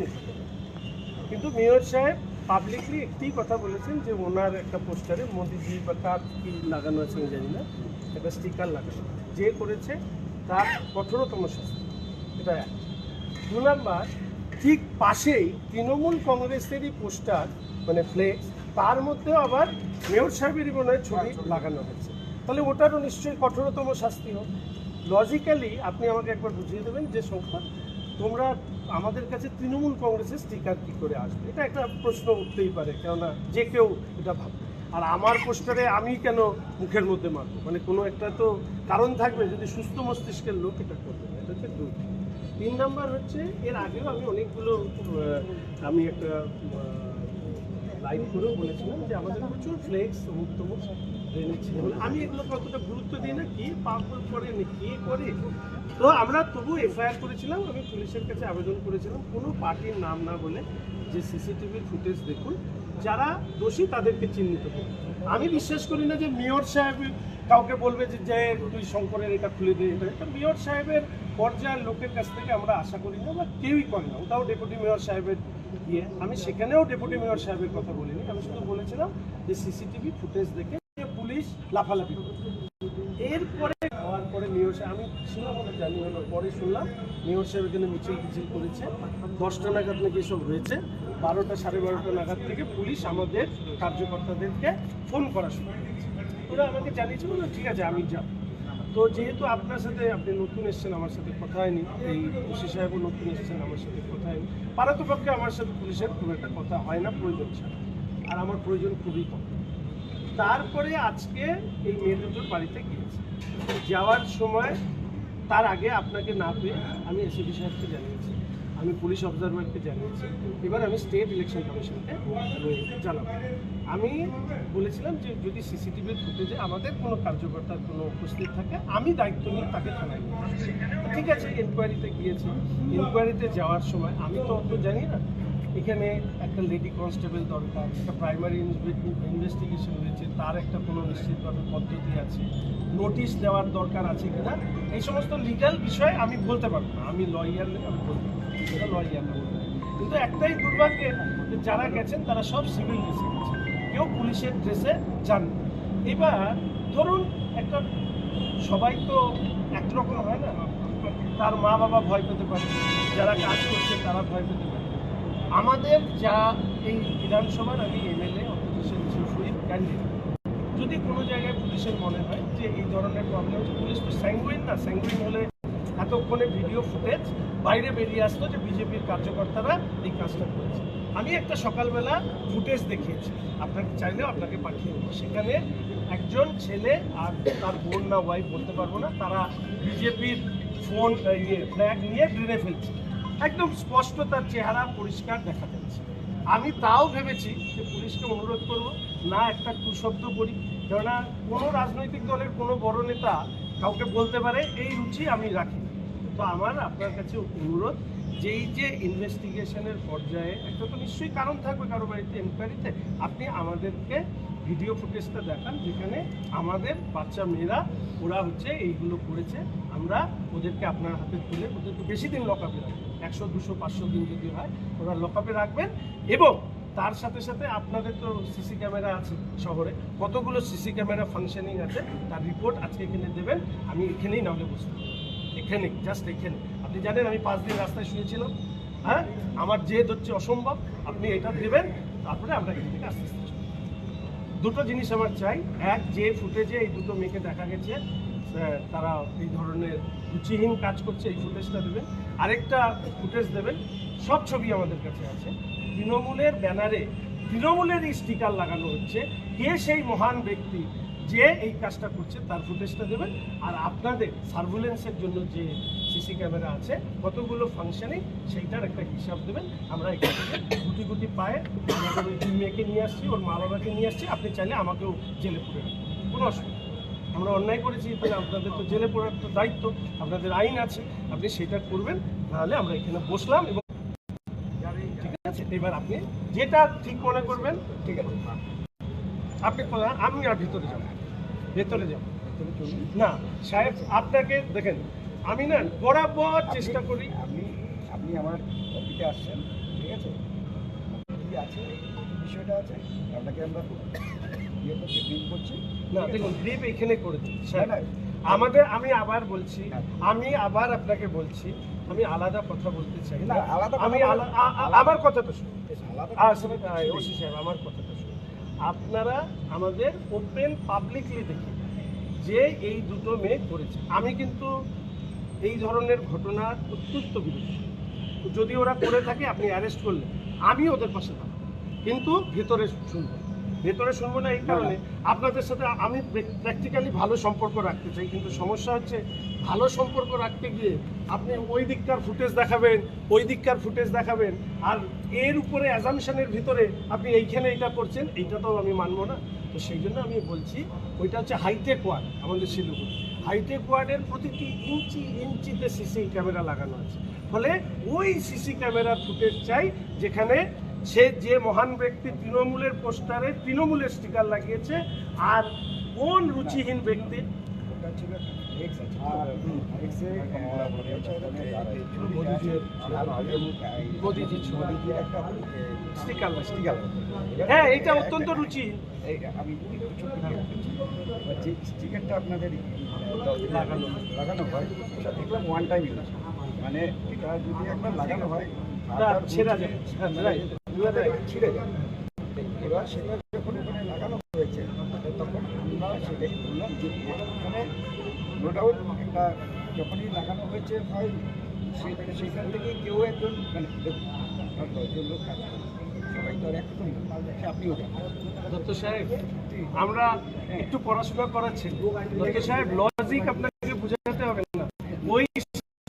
নিতে পারে। কিন্তু মেয়র সাহেব পাবলিকলি একটি কথা বলেছেন যে ওনার একটা পোস্টারে মোদিজি বা কার কি লাগানো আছে আমি জানি না, একটা স্টিকার লাগানো, যে করেছে তার কঠোরতম শাস্তি, এটা এক। 2 নাম্বার, ঠিক পাশেই তৃণমূল কংগ্রেসেরই পোস্টার মানে ফ্লেক্স, তার মধ্যে আবার মেয়র সাহেবেরই মনে হয় ছবি লাগানো হয়েছে, তাহলে ওটারও নিশ্চয়ই কঠোরতম শাস্তি হোক। লজিক্যালি আপনি আমাকে একবার বুঝিয়ে দেবেন যে সংখ্যা তোমরা আমাদের কাছে তৃণমূল কংগ্রেসের স্টিকার কী করে আসবে, এটা একটা প্রশ্ন উঠতেই পারে, কেননা যে কেউ এটা ভাববে। আর আমার পোস্টারে আমি কেন মুখের মধ্যে মারবো, মানে কোনো একটা তো কারণ থাকবে, যদি সুস্থ মস্তিষ্কের লোক এটা করবে না। এটা হচ্ছে 2। 3 নাম্বার হচ্ছে, এর আগেও আমি অনেকগুলো আমি একটা লাইভ করেও বলেছিলাম যে আমাদের প্রচুর ফ্লেক্স মুক্ত ছিল, আমি এগুলো কতটা গুরুত্ব দিই না, কি পাগল করে কে করে। তো আমরা তবু এফআইআর করেছিলাম, আমি পুলিশের কাছে আবেদন করেছিলাম কোনো পার্টির নাম না বলে যে সিসিটিভির ফুটেজ দেখুন, যারা দোষী তাদেরকে চিহ্নিত করুন। আমি বিশ্বাস করি না যে মেয়র সাহেব কাউকে বলবে যে তুই শঙ্করের এটা খুলে দে, এটা মেয়র সাহেবের পর্যায়ের লোকের কাছ থেকে আমরা আশা করি না বা কেউই করে না, ওটাও ডেপুটি মেয়র সাহেবের ইয়ে। আমি সেখানেও ডেপুটি মেয়র সাহেবের কথা বলিনি, আমি শুধু বলেছিলাম যে সিসিটিভি ফুটেজ দেখে পুলিশ লাফালাফি করে। এরপরে হওয়ার পরে মেয়র সাহেব, আমি ছিলাম বলে জানি হলো, পরে শুনলাম মেয়র সাহেব এখানে মিছিল করেছে, 10টা নাগাদ নাকি এসব হয়েছে, 12টা 12:30 নাগাদ থেকে পুলিশ আমাদের কার্যকর্তাদেরকে ফোন করা শুরু করেছে। ওরা আমাকে জানিয়েছে, বলে ঠিক আছে আমি যাব। তো যেহেতু আপনার সাথে, আপনি নতুন এসছেন, আমার সাথে কথা হয়নি, এই ওসি সাহেবও নতুন এসছেন, আমার সাথে কথা হয়নি, পারতপক্ষে আমার সাথে পুলিশের খুব একটা কথা হয় না প্রয়োজন ছাড়া, আর আমার প্রয়োজন খুবই কম। তারপরে আজকে এই মেয়ে দুটোর বাড়িতে গিয়েছি, যাওয়ার সময় তার আগে আপনাকে না পেয়ে আমি এসএপি সাহেবকে জানিয়েছি, আমি পুলিশ অবজারভারকে জানিয়েছি, এবার আমি স্টেট ইলেকশন কমিশনকে জানাবো। আমি বলেছিলাম যে যদি সিসিটিভির ফুটেজে আমাদের কোনো কার্যকর্তার কোনো উপস্থিত থাকে, আমি দায়িত্ব নিয়ে তাকে থানায় নিয়ে আসি। ঠিক আছে, এনকোয়ারিতে গিয়েছি, এনকোয়ারিতে যাওয়ার সময় আমি তো অত জানি না, এখানে একটা লেডি কনস্টেবল দরকার, একটা প্রাইমারি ইনভেস্টিগেশন হয়েছে, তার একটা কোনো নিশ্চিতভাবে পদ্ধতি আছে, নোটিশ দেওয়ার দরকার আছে কিনা, এই সমস্ত লিগ্যাল বিষয়ে আমি বলতে পারবো না, আমি লয়ার আমি বলতে পারবো, সেটা লয়ার না। কিন্তু একটাই দুর্ভাগ্যের যে যারা গেছেন তারা সব সিভিল ড্রেসে গেছেন, কেউ পুলিশের ড্রেসে যান। এবার ধরুন একটা, সবাই তো একরকম হয় না, তার মা বাবা ভয় পেতে পারে, যারা কাজ করছে তারা ভয় পেতে পারে। আমাদের যা এই বিধানসভার আমি এমএলএ অপোজিশন হুইপ ক্যান্ডিডেট, যদি কোনো জায়গায় পুলিশের মনে হয় যে এই ধরনের প্রবলেম হচ্ছে, পুলিশ তো স্যাঙ্গুইন না, স্যাঙ্গুইন হলে এতক্ষণে ভিডিও ফুটেজ বাইরে বেরিয়ে আসতো যে বিজেপির কার্যকর্তারা এই কাজটা করেছে। আমি একটা সকালবেলা ফুটেজ দেখিয়েছি, আপনাকে চাইলেও আপনাকে পাঠিয়ে দেবো, সেখানে একজন ছেলে আর তার বোন না ওয়াইফ বলতে পারবো না, তারা বিজেপির ফোন ফ্ল্যাগ নিয়ে ড্রেনে ফেলছে, একদম স্পষ্ট তার চেহারা পরিষ্কার দেখা যাচ্ছে। আমি তাও ভেবেছি যে পুলিশকে অনুরোধ করব না একটা কুশব্দ করি, কেননা কোনো রাজনৈতিক দলের কোনো বড় নেতা কাউকে বলতে পারে এই রুচি আমি রাখি। তো আমার আপনার কাছে অনুরোধ, যেই যে ইনভেস্টিগেশনের পর্যায়ে একটা তো নিশ্চয়ই কারণ থাকবে কারো বাড়িতে এনকোয়ারিতে, আপনি আমাদেরকে ভিডিও ফুটেজটা দেখান যেখানে আমাদের বাচ্চা মেয়েরা ওরা হচ্ছে এইগুলো করেছে, আমরা ওদেরকে আপনার হাতে তুলে ওদেরকে বেশি দিন লকআপে রাখবেন, 100, 200, 500 দিন যদি হয় ওরা লকআপে রাখবেন। এবং তার সাথে সাথে আপনাদের তো সিসি ক্যামেরা আছে শহরে, কতগুলো সিসি ক্যামেরা ফাংশনিং আছে তার রিপোর্ট আজকে এখানে দেবেন, আমি এখানেই নাহলে বসতে পারি, এখানে জাস্ট এখানে। আপনি জানেন আমি 5 দিন রাস্তায় শুয়েছিলাম, হ্যাঁ, আমার জেদ হচ্ছে অসম্ভব, আপনি এটা দেবেন, তারপরে আমরা এখান থেকে আস্তে আস্তে। দুটো জিনিস আমার চাই, এক, যে ফুটেজে এই দুটো মেয়েকে দেখা গেছে তারা এই ধরনের রুচিহীন কাজ করছে, এই ফুটেজটা দেবেন। আরেকটা ফুটেজ দেবেন, সব ছবি আমাদের কাছে আছে, তৃণমূলের ব্যানারে তৃণমূলেরই স্টিকার লাগানো হচ্ছে, কে সেই মহান ব্যক্তি যে এই কাজটা করছে তার ফুটেজটা দেবেন। আর আপনাদের সার্ভেলেন্সের জন্য যে সিসি ক্যামেরা আছে কতগুলো ফাংশনিং, সেইটার একটা হিসাব দেবেন। আমরা এখান থেকে গুটি গুটি পায়ে আমাদের ওই 2 মেয়েকে নিয়ে আসছি, ওর মা বাবাকে নিয়ে আসছি, আপনি চাইলে আমাকেও জেলে পুরে রাখবেন, কোনো অসুবিধা। আমরা অন্যায় করেছি, তাহলে আপনাদের তো জেলে পড়ার তো দায়িত্ব, আপনাদের আইন আছে, আপনি সেটা করবেন। তাহলে আমরা এখানে বসলাম এবং ঠিক আছে, এবার আপনি যেটা ঠিক মনে করবেন, ঠিক আছে আপনি, আমি আর ভিতরে যাব, ভেতরে যাব না সাহেব, আপনাকে দেখেন আমি না বরাবর চেষ্টা করি। আপনি আমার অফিসে আসছেন, ঠিক আছে, কি আছে বিষয়টা আছে, আপনাকে আমরা ইয়ে করছি, ব্রিফ করছি। না দেখুন, ব্রিফ এখানে করে দিন স্যার। না, আমি আবার বলছি, আমি আবার আপনাকে বলছি, আমি আলাদা কথা বলতে চাই না। না, আলাদা কথা আমি বলা- আমার কথাটা শুনুন। আলাদা ওসি সাহেব আমার কথাটা শুনুন। আপনারা আমাদের ওপেন পাবলিকলি দেখি যে এই দুটো মেয়ে করেছে। আমি কিন্তু এই ধরনের ঘটনার অত্যন্ত বিরোধী। যদি ওরা করে থাকে আপনি অ্যারেস্ট করলেন, আমি ওদের পাশে থাকবো, কিন্তু ভেতরে শুনবো না এই কারণে আপনাদের সাথে আমি প্র্যাকটিক্যালি ভালো সম্পর্ক রাখতে চাই, কিন্তু সমস্যা হচ্ছে ভালো সম্পর্ক রাখতে গিয়ে আপনি ওই দিককার ফুটেজ দেখাবেন আর এর উপরে অ্যাজামশনের ভিতরে আপনি এইখানে এটা করছেন, এইটা তো আমি মানবো না। তো সেই জন্য আমি বলছি ওইটা হচ্ছে হাইটেক ওয়ার্ড, আমাদের শিলিগুড়ি হাইটেক ওয়ার্ডের প্রতিটি ইঞ্চিতে সিসি ক্যামেরা লাগানো আছে। ফলে ওই সিসি ক্যামেরার ফুটেজ চাই যেখানে যে মহান ব্যক্তি তৃণমূলের পোস্টারে তৃণমূলের স্টিকার লাগিয়েছে, আর কোন রুচিহীন ব্যক্তি ওটা ছিল এক্স আছে, আর এক্সে মোদিজির ছবি একটা স্টিকার স্টিকার। হ্যাঁ, এটা অত্যন্ত রুচিহীন। আমি যে স্টিকারটা আপনাদের লাগানো হয় সেটা দেখলাম ওয়ান টাইম ইউজ, মানে এটা যদি একবার লাগানো হয় ছেড়া যায়, ছিঁড়ে যায়। এবার সেটা যখন ওখানে লাগানো হয়েছে তখন আমরা সেটাই বললাম যে এখানে নো ডাউট একটা যখনই লাগানো হয়েছে হয় সেখান থেকে কেউ একজন মানে দেখুন 10জন লোক কাজ করে, সবাই তো আর একরকম না, সে আপনিও জানেন। দত্ত সাহেব, আমরা একটু পড়াশোনা করাচ্ছি। দত্ত সাহেব, লজিক আপনাকে বোঝাতে হবে না। ওই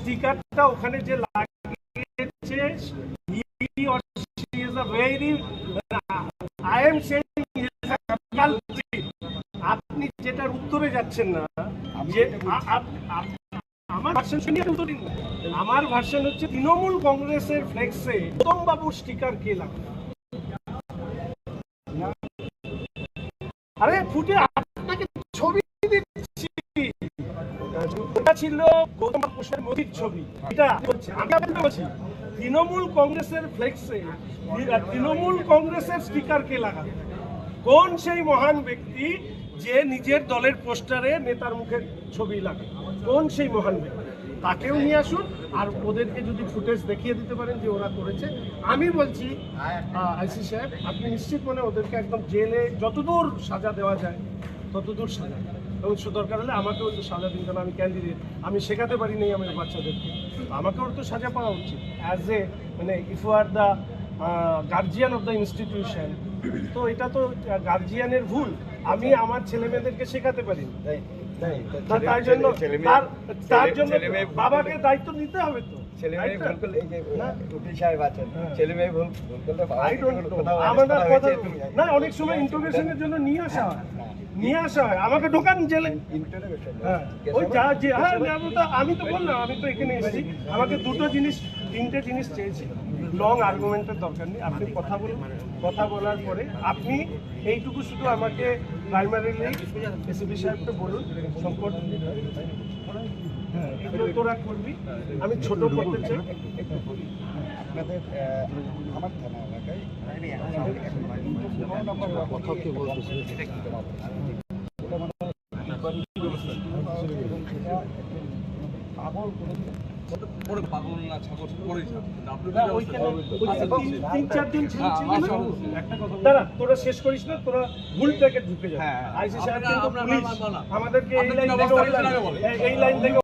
স্টিকারটা ওখানে যে লাগিয়েছে, he or she is a very, I am saying he is a culprit. আপনি যেটার উত্তরে যাচ্ছেন না, যে আমার ভার্সন শুনিয়ে উত্তর দিন না। আমার ভার্সন হচ্ছে তৃণমূল কংগ্রেসের ফ্লেক্সে গৌতম বাবুর স্টিকার কে লাগায়? আরে ফুটে আপনাকে ছবি দিচ্ছি, ওটা ছিল গৌতম বাবুর মোদির ছবি। এটা আমি আপনাকে বলছি তৃণমূল কংগ্রেসের ফ্লেক্সে তৃণমূল কংগ্রেসের স্টিকার কে লাগাবে? কোন সেই মহান ব্যক্তি যে নিজের দলের পোস্টারে নেতার মুখের ছবি লাগায়? কোন সেই মহান ব্যক্তি? তাকেও নিয়ে আসুন, আর ওদেরকে যদি ফুটেজ দেখিয়ে দিতে পারেন যে ওরা করেছে। আমি বলছি আইসি সাহেব, আপনি নিশ্চিত মনে ওদেরকে একদম জেলে যতদূর সাজা দেওয়া যায় ততদূর সাজা, এবং দরকার হলে আমাকেও তো সাজা দিন, কারণ আমি ক্যান্ডিডেট, আমি শেখাতে পারি নাই আমার বাচ্চাদেরকে, আমাকেও তো সাজা পাওয়া উচিত অ্যাজ এ, মানে if you are the guardian of the institution. তো এটা তো গার্জিয়ানের ভুল, আমি আমার ছেলে মেয়েদেরকে শেখাতে পারি। তার জন্য বাবাকে দায়িত্ব নিতে হবে তো। অনেক সময় ইন্টারোগেশনের জন্য নিয়ে আসা হয়, আমাকে ঢোকান জেলে। ওই আমি তো বললাম, আমি তো এখানে এসেছি, আমাকে তিনটে জিনিস চেয়েছি। লং আর্গুমেন্টের দরকার নেই, আপনি কথা বলার পরে আপনি এইটুকু শুধু আমাকে প্রাইমারিলি এসিপি সাহেবকে বলুন, সংকট এগুলো তোরা করবি, আমি ছোট করতে চাই। আপনাদের আমার থানা এলাকায় পাগল করে পাগল না ছাগল করে তিন চারজন দাঁড়া, তোরা শেষ করিস না, তোরা ভুল থেকে ঢুকে যা। আইসি সাহেব কিন্তু পুলিশ আমাদেরকে এই লাইন থেকে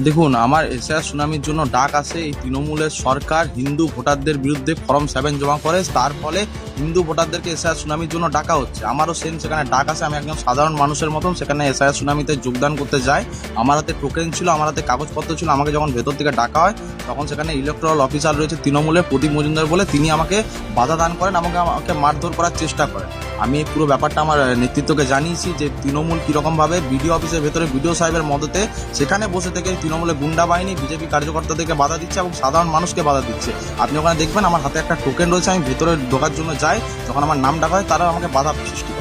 দেখুন, আমার এসআইআর সুনামির জন্য ডাক আসে। এই তৃণমূলের সরকার হিন্দু ভোটারদের বিরুদ্ধে ফর্ম 7 জমা করে, তার ফলে হিন্দু ভোটারদেরকে এসআইআর সুনামির জন্য ডাকা হচ্ছে। আমারও সেখানে ডাক আসে, আমি একজন সাধারণ মানুষের মতন সেখানে এসআইআর সুনামিতে যোগদান করতে যাই। আমার হাতে টোকেন ছিল, আমার হাতে কাগজপত্র ছিল। আমাকে যখন ভেতর থেকে ডাকা হয় তখন সেখানে ইলেকট্রাল অফিসার রয়েছে তৃণমূলের প্রদীপ মজুমদার বলে, তিনি আমাকে বাধা দান করেন, আমাকে মারধর করার চেষ্টা করেন। আমি এই পুরো ব্যাপারটা আমার নেতৃত্বকে জানিয়েছি যে তৃণমূল কীরকমভাবে বিডিও অফিসের ভেতরে বিডিও সাহেবের মদতে সেখানে বসে থেকে তৃণমূলের গুন্ডা বাহিনী বিজেপি কার্যকর্তাদেরকে বাধা দিচ্ছে এবং সাধারণ মানুষকে বাধা দিচ্ছে। আপনি ওখানে দেখবেন আমার হাতে একটা টোকেন রয়েছে, আমি ভেতরে ঢোকার জন্য যাই, যখন আমার নাম ডাকা হয় তারা আমাকে বাধা সৃষ্টি